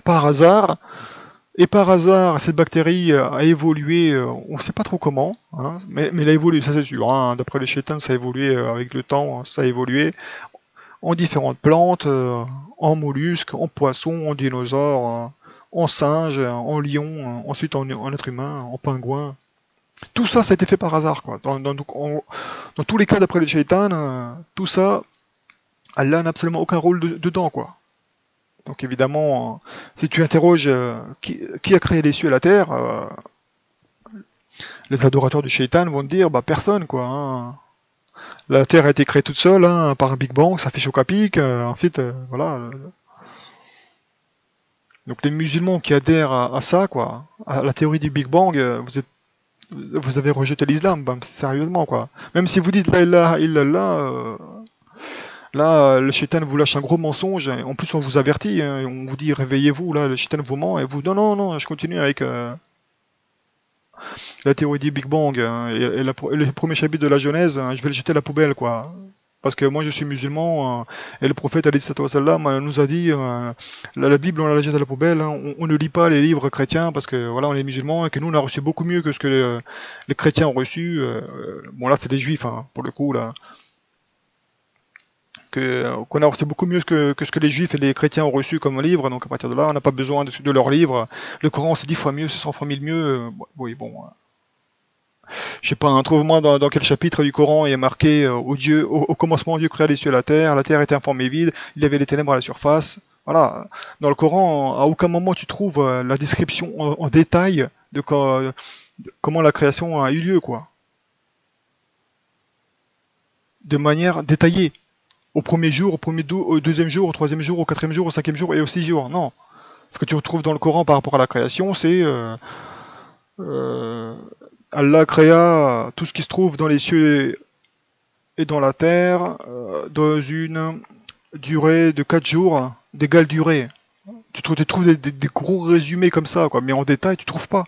par hasard. Et par hasard, cette bactérie a évolué, on ne sait pas trop comment, hein, mais elle a évolué, ça c'est sûr. Hein, d'après les chétans, ça a évolué avec le temps, ça a évolué en différentes plantes, en mollusques, en poissons, en dinosaures, en singes, en lions, ensuite en être humain, en pingouin. Tout ça, ça a été fait par hasard, quoi. Dans tous les cas, d'après les chétans, tout ça, Allah n'a absolument aucun rôle dedans, quoi. Donc évidemment, si tu interroges qui a créé les cieux et la terre, les adorateurs du shaitan vont te dire bah personne quoi. Hein. La terre a été créée toute seule hein, par un Big Bang, ça fait choc à pic. Ensuite, voilà. Donc les musulmans qui adhèrent à ça quoi, à la théorie du Big Bang, vous avez rejeté l'islam, bah, sérieusement quoi. Même si vous dites la ilaha illallah. Là, le shaitan vous lâche un gros mensonge. En plus, on vous avertit. Hein, on vous dit réveillez-vous. Là, le shaitan vous ment. Et vous, non, non, non, je continue avec la théorie du Big Bang. Hein, et le premier chapitre de la Genèse, hein, je vais le jeter à la poubelle, quoi. Parce que moi, je suis musulman. Et le prophète, alayhi sallam, nous a dit la Bible, on la jette à la poubelle. Hein, on ne lit pas les livres chrétiens parce que voilà, on est musulmans et que nous, on a reçu beaucoup mieux que ce que les chrétiens ont reçu. Bon, là, c'est les juifs, hein, pour le coup, là. Qu'on a reçu beaucoup mieux que ce que les juifs et les chrétiens ont reçu comme livre, donc à partir de là, on n'a pas besoin de leur livre. Le Coran, c'est 10 fois mieux, c'est 100 fois mille mieux. Oui, bon. Je sais pas, hein, trouve-moi dans quel chapitre du Coran il est marqué au commencement, Dieu créa les cieux et la terre était informée vide, il y avait les ténèbres à la surface. Voilà. Dans le Coran, à aucun moment tu trouves la description en détail de comment la création a eu lieu, quoi. De manière détaillée. Au premier jour, au deuxième jour, au troisième jour, au quatrième jour, au cinquième jour et au sixième jour. Non. Ce que tu retrouves dans le Coran par rapport à la création, c'est euh, Allah créa tout ce qui se trouve dans les cieux et dans la terre dans une durée de 4 jours d'égale durée. Tu trouves des gros résumés comme ça, quoi, mais en détail, tu trouves pas.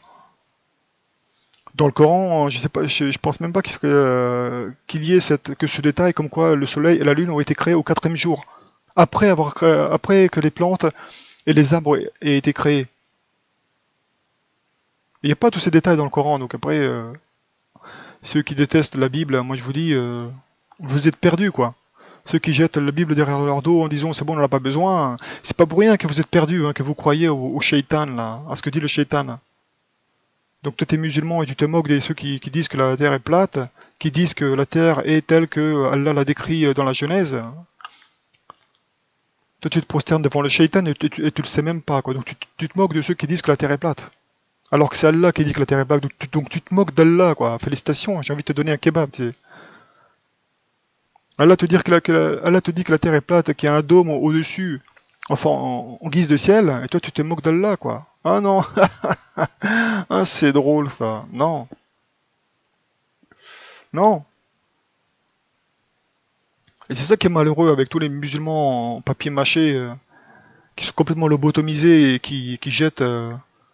Dans le Coran, je sais pas, je pense même pas qu'il y ait que ce détail comme quoi le soleil et la lune ont été créés au quatrième jour, après que les plantes et les arbres aient été créés. Il n'y a pas tous ces détails dans le Coran, donc après, ceux qui détestent la Bible, moi je vous dis, vous êtes perdus quoi. ceux qui jettent la Bible derrière leur dos en disant c'est bon, on n'en a pas besoin, c'est pas pour rien que vous êtes perdus, hein, que vous croyez au shaitan, là, à ce que dit le shaitan. Donc toi t'es musulman et tu te moques de ceux qui disent que la terre est plate, qui disent que la terre est telle que Allah l'a décrit dans la Genèse. Toi tu te prosternes devant le shaitan et tu le sais même pas, quoi. Donc tu te moques de ceux qui disent que la terre est plate. Alors que c'est Allah qui dit que la terre est plate, donc tu te moques d'Allah, quoi. Félicitations, j'ai envie de te donner un kebab, tu sais. Allah te dit Allah te dit que la terre est plate, qu'il y a un dôme au-dessus, enfin en guise de ciel, et toi tu te moques d'Allah, quoi. Ah non, ah c'est drôle ça. Non, non. Et c'est ça qui est malheureux avec tous les musulmans en papier mâché qui sont complètement lobotomisés et qui jettent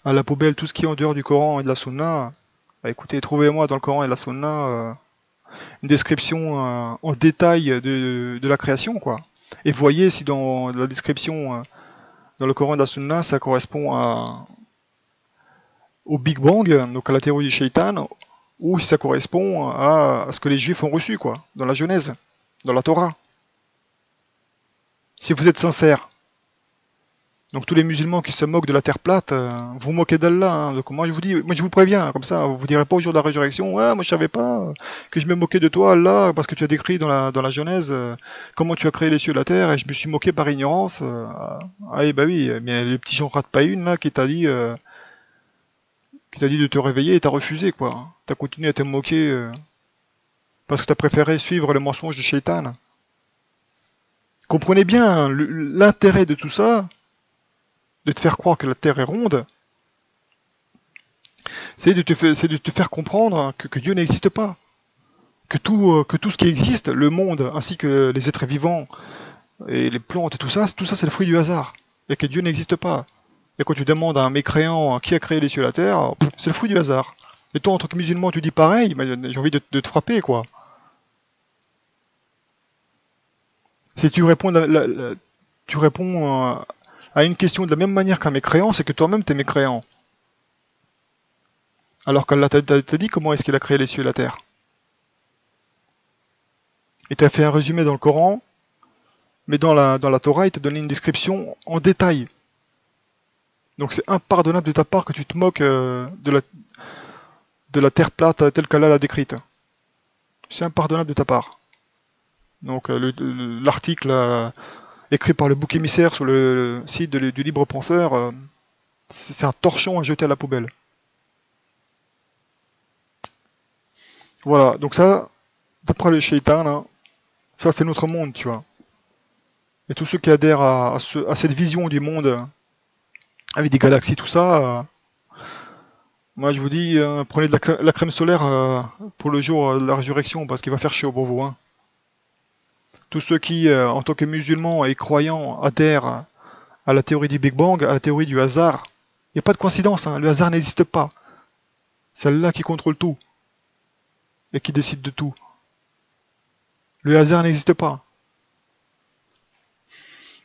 à la poubelle tout ce qui est en dehors du Coran et de la Sunna. Bah, écoutez, trouvez-moi dans le Coran et la Sunna une description en détail de la création, quoi. Et voyez si dans la description dans le Coran et la Sunna ça correspond au Big Bang, donc à la théorie du shaitan, ou si ça correspond à ce que les Juifs ont reçu, quoi, dans la Genèse, dans la Torah. Si vous êtes sincère. Donc tous les musulmans qui se moquent de la terre plate, vous moquez d'Allah. Hein. Donc moi je vous dis, moi je vous préviens, comme ça, vous direz pas au jour de la résurrection, ouais, moi je savais pas que je me moquais de toi, Allah, parce que tu as décrit dans la Genèse comment tu as créé les cieux et la terre, et je me suis moqué par ignorance. Ah bah oui, mais le petit Jean rate pas une là qui t'a dit de te réveiller et t'as refusé, quoi. T'as continué à te moquer parce que t'as préféré suivre le mensonge de Shaitan. Comprenez bien l'intérêt de tout ça, de te faire croire que la Terre est ronde, c'est de te faire comprendre que Dieu n'existe pas. Que tout ce qui existe, le monde, ainsi que les êtres vivants, et les plantes et tout ça c'est le fruit du hasard. Et que Dieu n'existe pas. Et quand tu demandes à un mécréant qui a créé les cieux et la terre, c'est le fruit du hasard. Et toi, en tant que musulman, tu dis pareil, mais j'ai envie de te frapper, quoi. Si tu réponds, tu réponds à une question de la même manière qu'un mécréant, c'est que toi-même t'es mécréant. Alors qu'Allah t'a dit comment est-ce qu'il a créé les cieux et la terre. Il t'a fait un résumé dans le Coran, mais dans la Torah, il t'a donné une description en détail. Donc c'est impardonnable de ta part que tu te moques de la terre plate telle qu'Allah l'a décrite. C'est impardonnable de ta part. Donc l'article écrit par le bouc émissaire sur le site du Libre Penseur, c'est un torchon à jeter à la poubelle. Voilà, donc ça, d'après le shaitan, là, ça c'est notre monde, tu vois. Et tous ceux qui adhèrent à cette vision du monde, avec des galaxies, tout ça, moi je vous dis, prenez de la crème solaire pour le jour de la résurrection, parce qu'il va faire chaud pour vous. Hein. Tous ceux qui, en tant que musulmans et croyants, adhèrent à la théorie du Big Bang, à la théorie du hasard, il n'y a pas de coïncidence, hein, le hasard n'existe pas. C'est Allah qui contrôle tout, et qui décide de tout. Le hasard n'existe pas.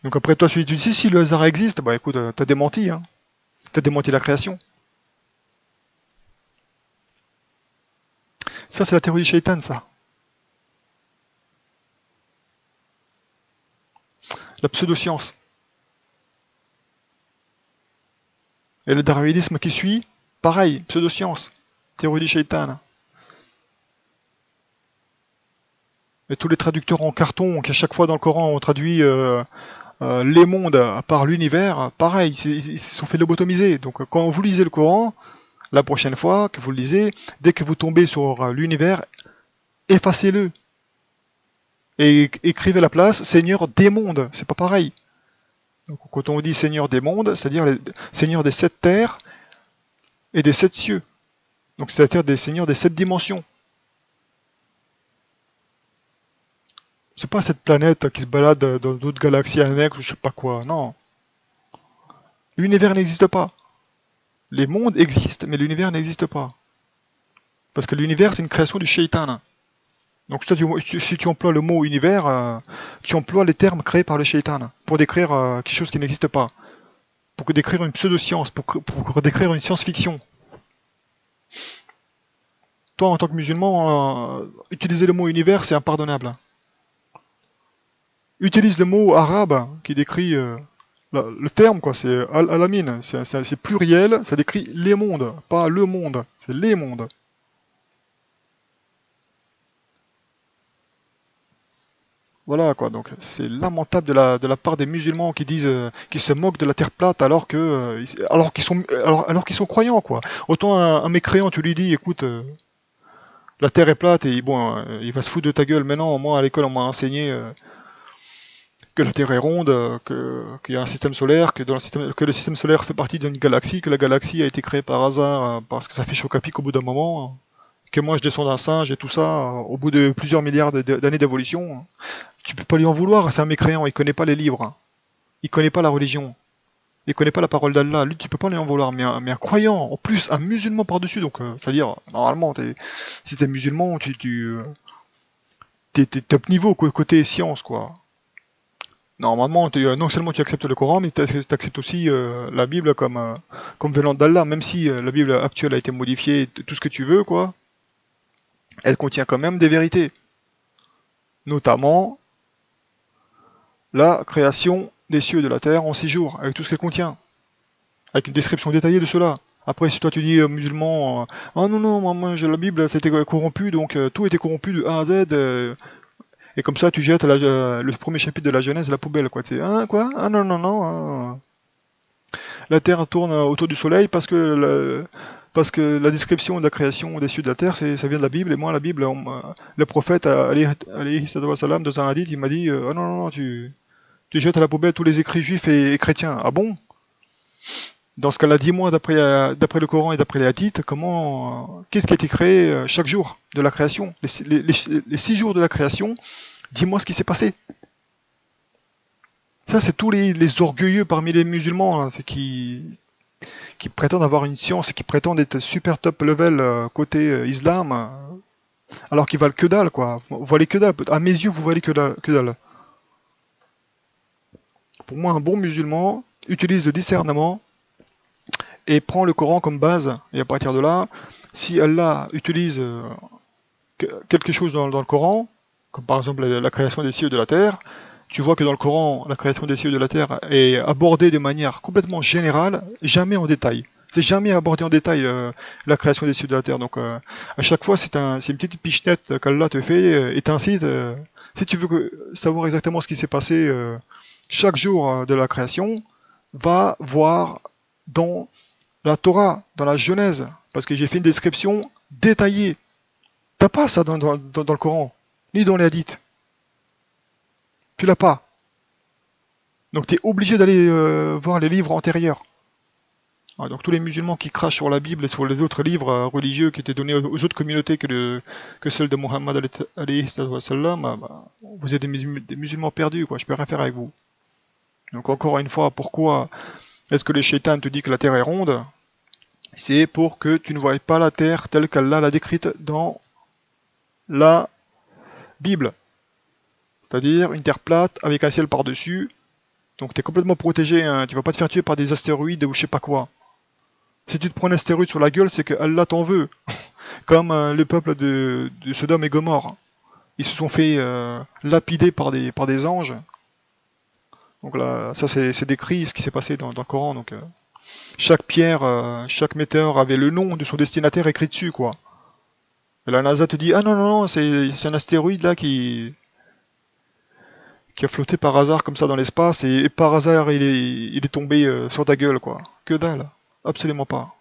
Donc après toi, tu dis si le hasard existe, bah écoute, t'as démenti, hein. T'as démenti la création. Ça, c'est la théorie du shaitan, ça. La pseudo-science. Et le darwinisme qui suit, pareil, pseudo-science. Théorie du shaitan. Et tous les traducteurs en carton, qui à chaque fois dans le Coran ont traduit les mondes par l'univers, pareil, ils se sont fait lobotomiser. Donc quand vous lisez le Coran, la prochaine fois que vous le lisez, dès que vous tombez sur l'univers, effacez-le. Et écrivez à la place Seigneur des mondes, c'est pas pareil. Donc quand on dit Seigneur des mondes, c'est-à-dire Seigneur des 7 terres et des 7 cieux. Donc c'est-à-dire des seigneurs des 7 dimensions. C'est pas cette planète qui se balade dans d'autres galaxies annexes ou je sais pas quoi, non. L'univers n'existe pas. Les mondes existent, mais l'univers n'existe pas. Parce que l'univers, c'est une création du shaitan. Donc si tu emploies le mot univers, tu emploies les termes créés par le shaitan pour décrire quelque chose qui n'existe pas. Pour décrire une pseudo-science, pour décrire une science-fiction. Toi, en tant que musulman, utiliser le mot univers, c'est impardonnable. utilise le mot arabe qui décrit le terme, quoi, c'est Al-Alamin, c'est pluriel, ça décrit les mondes, pas le monde, c'est les mondes. Voilà quoi, donc c'est lamentable de la part des musulmans qui disent, qui se moquent de la terre plate alors que, alors qu'ils sont croyants quoi. Autant un mécréant, tu lui dis, écoute, la terre est plate et bon, il va se foutre de ta gueule. Mais non, moi à l'école on m'a enseigné que la terre est ronde, qu'il y a un système solaire, que le système solaire fait partie d'une galaxie, que la galaxie a été créée par hasard parce que ça fait choc à pic au bout d'un moment. Que moi je descends d'un singe et tout ça, au bout de plusieurs milliards d'années d'évolution. Tu peux pas lui en vouloir, c'est un mécréant, il connaît pas les livres, il connaît pas la religion, il connaît pas la parole d'Allah, lui tu peux pas lui en vouloir, mais un croyant, en plus un musulman par-dessus, donc c'est-à-dire, normalement, si t'es musulman, t'es top niveau côté science, quoi. Normalement, non seulement tu acceptes le Coran, mais tu acceptes aussi la Bible comme venant d'Allah, même si la Bible actuelle a été modifiée, tout ce que tu veux, quoi, elle contient quand même des vérités, notamment la création des cieux et de la terre en 6 jours, avec tout ce qu'elle contient, avec une description détaillée de cela. Après, si toi tu dis musulman, ah non, non, moi j'ai la Bible, ça a été corrompu, donc tout était corrompu de A à Z, et comme ça tu jettes le premier chapitre de la Genèse à la poubelle, quoi. Tu sais, hein, quoi? Ah non, non, non, la Terre tourne autour du Soleil parce que la description de la création des cieux de la Terre, ça vient de la Bible, et moi la Bible, le prophète, alayhi salam, dans un hadith, il m'a dit, ah non, non, non, tu jettes à la poubelle tous les écrits juifs et chrétiens. Ah bon? Dans ce cas-là, dis-moi, d'après le Coran et d'après les hadiths, qu'est-ce qui a été créé chaque jour de la création, les 6 jours de la création, dis-moi ce qui s'est passé. Ça, c'est tous les orgueilleux parmi les musulmans, hein, qui prétendent avoir une science, qui prétendent être super top level côté islam, alors qu'ils valent que dalle, quoi. Vous valez que dalle. À mes yeux, vous valez que dalle. Pour moi, un bon musulman utilise le discernement et prend le Coran comme base. Et à partir de là, si Allah utilise quelque chose dans le Coran, comme par exemple la création des cieux et de la terre, tu vois que dans le Coran, la création des cieux et de la terre est abordée de manière complètement générale, jamais en détail. C'est jamais abordé en détail la création des cieux et de la terre. Donc à chaque fois, c'est une petite pichenette qu'Allah te fait et t'incite. Si tu veux savoir exactement ce qui s'est passé chaque jour de la création, va voir dans la Torah, dans la Genèse, parce que j'ai fait une description détaillée. T'as pas ça dans le Coran, ni dans les hadiths. Tu l'as pas. Donc tu es obligé d'aller voir les livres antérieurs. Ah, donc tous les musulmans qui crachent sur la Bible et sur les autres livres religieux qui étaient donnés aux autres communautés que celle de Muhammad alayhi sallam, vous êtes des musulmans perdus, quoi. Je peux rien faire avec vous. Donc encore une fois, pourquoi est-ce que le shaitan te dit que la terre est ronde? C'est pour que tu ne voies pas la terre telle qu'Allah l'a décrite dans la Bible. C'est-à-dire une terre plate avec un ciel par-dessus. Donc tu es complètement protégé, hein. Tu vas pas te faire tuer par des astéroïdes ou je sais pas quoi. Si tu te prends un astéroïde sur la gueule, c'est que Allah t'en veut. Comme le peuple de Sodome et Gomorre. Ils se sont fait lapider par des anges. Donc là, ça c'est décrit ce qui s'est passé dans le Coran. Donc chaque pierre, chaque météore avait le nom de son destinataire écrit dessus, quoi. Et la NASA te dit, ah non, non, non, c'est un astéroïde là qui a flotté par hasard comme ça dans l'espace et par hasard il est tombé sur ta gueule, quoi. Que dalle. Absolument pas.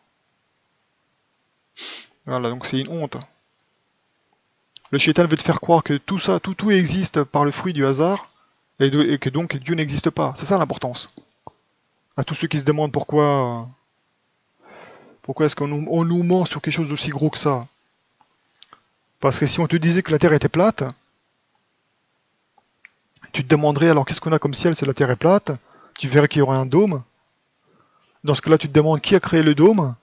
Voilà, donc c'est une honte. Le shaitan veut te faire croire que tout ça, tout existe par le fruit du hasard et que donc Dieu n'existe pas. C'est ça l'importance. À tous ceux qui se demandent pourquoi est-ce on nous ment sur quelque chose d'aussi gros que ça. Parce que si on te disait que la Terre était plate, tu te demanderais alors qu'est-ce qu'on a comme ciel si la Terre est plate? Tu verrais qu'il y aurait un dôme. Dans ce cas-là, tu te demandes qui a créé le dôme.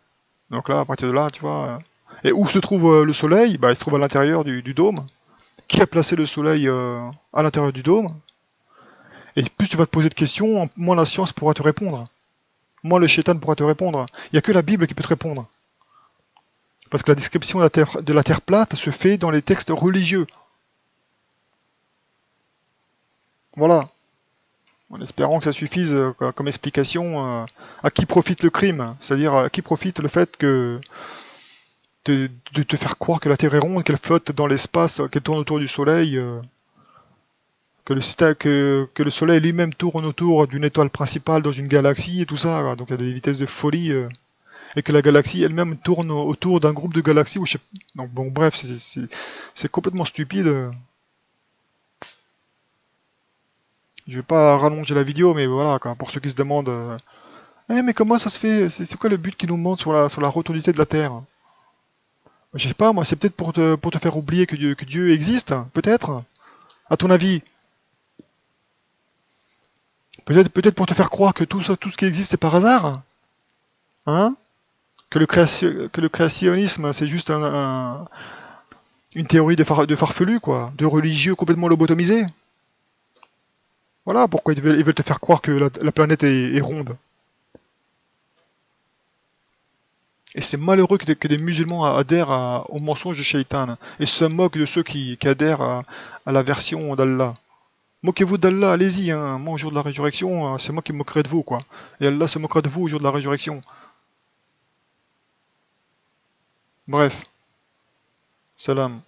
Donc là, à partir de là, tu vois. Et où se trouve le soleil? Bah, il se trouve à l'intérieur du dôme. Qui a placé le soleil à l'intérieur du dôme? Et plus tu vas te poser de questions, moins la science pourra te répondre. Moins le shaitan pourra te répondre. Il n'y a que la Bible qui peut te répondre. Parce que la description de la terre plate se fait dans les textes religieux. Voilà. En espérant que ça suffise comme explication à qui profite le crime. C'est-à-dire à qui profite le fait que de te faire croire que la Terre est ronde, qu'elle flotte dans l'espace, qu'elle tourne autour du Soleil, que le Soleil lui-même tourne autour d'une étoile principale dans une galaxie et tout ça. Quoi. Donc il y a des vitesses de folie. Et que la galaxie elle-même tourne autour d'un groupe de galaxies. Où je sais... Donc bon, bref, c'est complètement stupide. Je vais pas rallonger la vidéo, mais voilà, quoi, pour ceux qui se demandent, mais comment ça se fait? C'est quoi le but qui nous montre sur la rotondité de la Terre? Je sais pas, moi, c'est peut-être pour te faire oublier que Dieu existe, peut-être? À ton avis? Peut-être pour te faire croire que tout ce qui existe, c'est par hasard? Hein? Que le créationnisme, c'est juste une théorie de farfelu, quoi, de religieux complètement lobotomisés? Voilà pourquoi ils veulent te faire croire que la planète est ronde. Et c'est malheureux que des musulmans adhèrent au mensonge de Shaitan et se moquent de ceux qui adhèrent à la version d'Allah. Moquez-vous d'Allah, allez-y, hein. Moi au jour de la résurrection, c'est moi qui me moquerai de vous, quoi. Et Allah se moquera de vous au jour de la résurrection. Bref, salam.